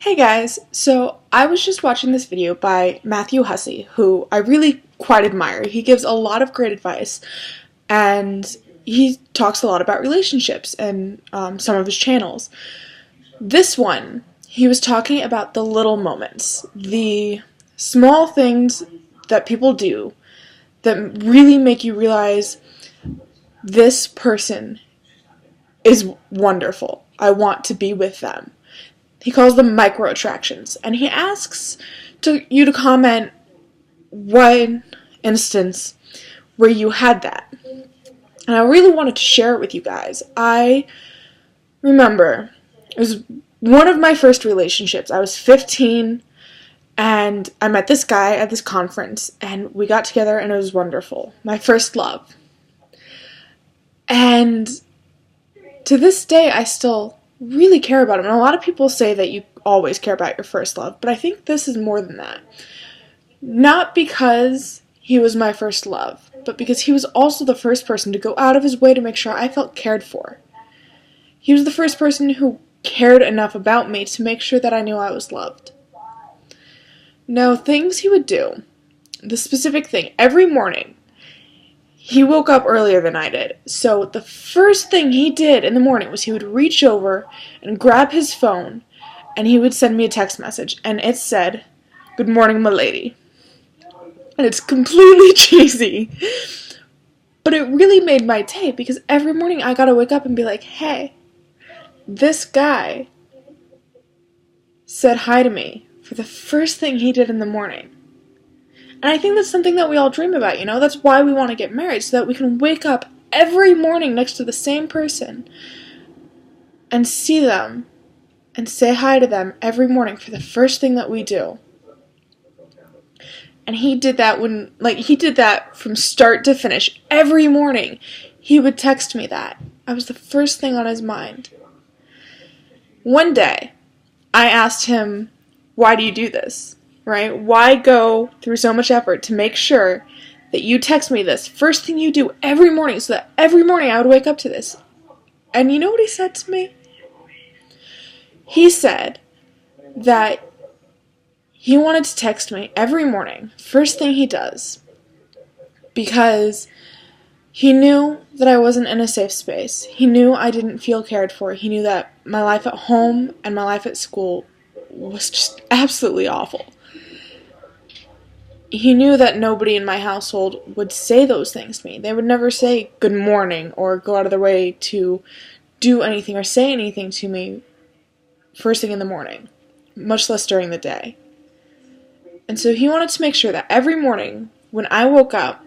Hey guys, so I was just watching this video by Matthew Hussey, who I really quite admire. He gives a lot of great advice, and he talks a lot about relationships and some of his channels. This one, he was talking about the little moments, the small things that people do that really make you realize this person is wonderful. I want to be with them. He calls them microattractions, and he asks you to comment one instance where you had that. And I really wanted to share it with you guys. I remember it was one of my first relationships. I was 15, and I met this guy at this conference, and we got together, and it was wonderful. My first love. And to this day, I still really care about him. And a lot of people say that you always care about your first love, but I think this is more than that. Not because he was my first love, but because he was also the first person to go out of his way to make sure I felt cared for. He was the first person who cared enough about me to make sure that I knew I was loved. Now, things he would do, the specific thing, every morning, he woke up earlier than I did, so the first thing he did in the morning was he would reach over and grab his phone, and he would send me a text message, and it said, "Good morning, my lady." And it's completely cheesy, but it really made my day, because every morning I gotta wake up and be like, hey, this guy said hi to me for the first thing he did in the morning. And I think that's something that we all dream about, you know? That's why we want to get married, so that we can wake up every morning next to the same person and see them and say hi to them every morning for the first thing that we do. And he did that he did that from start to finish. Every morning, he would text me that. I was the first thing on his mind. One day, I asked him, why do you do this? Right? Why go through so much effort to make sure that you text me this first thing you do every morning, so that every morning I would wake up to this? And you know what he said to me? He said that he wanted to text me every morning, first thing he does, because he knew that I wasn't in a safe space. He knew I didn't feel cared for. He knew that my life at home and my life at school was just absolutely awful. He knew that nobody in my household would say those things to me. They would never say good morning or go out of their way to do anything or say anything to me first thing in the morning, much less during the day. And so he wanted to make sure that every morning when I woke up,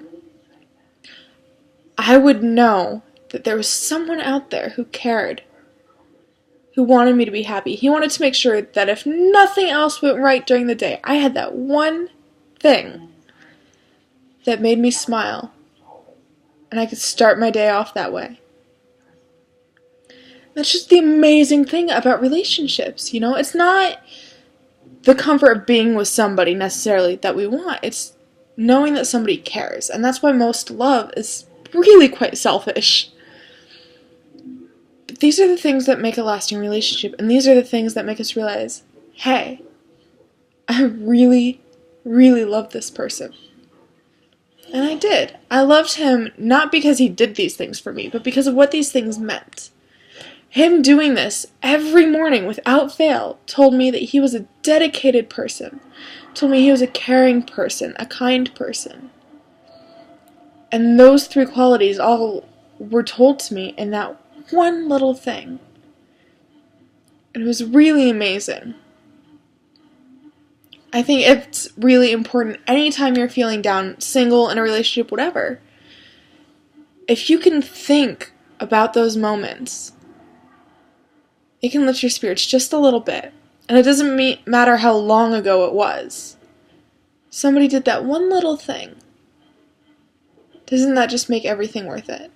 I would know that there was someone out there who cared, who wanted me to be happy. He wanted to make sure that if nothing else went right during the day, I had that one thing that made me smile, and I could start my day off that way. That's just the amazing thing about relationships, you know? It's not the comfort of being with somebody necessarily that we want. It's knowing that somebody cares, and that's why most love is really quite selfish. But these are the things that make a lasting relationship, and these are the things that make us realize, hey, I really love this person. And I did. I loved him not because he did these things for me, but because of what these things meant. Him doing this every morning without fail told me that he was a dedicated person, told me he was a caring person, a kind person. And those three qualities all were told to me in that one little thing. And it was really amazing. I think it's really important anytime you're feeling down, single, in a relationship, whatever. If you can think about those moments, it can lift your spirits just a little bit. And it doesn't matter how long ago it was. Somebody did that one little thing. Doesn't that just make everything worth it?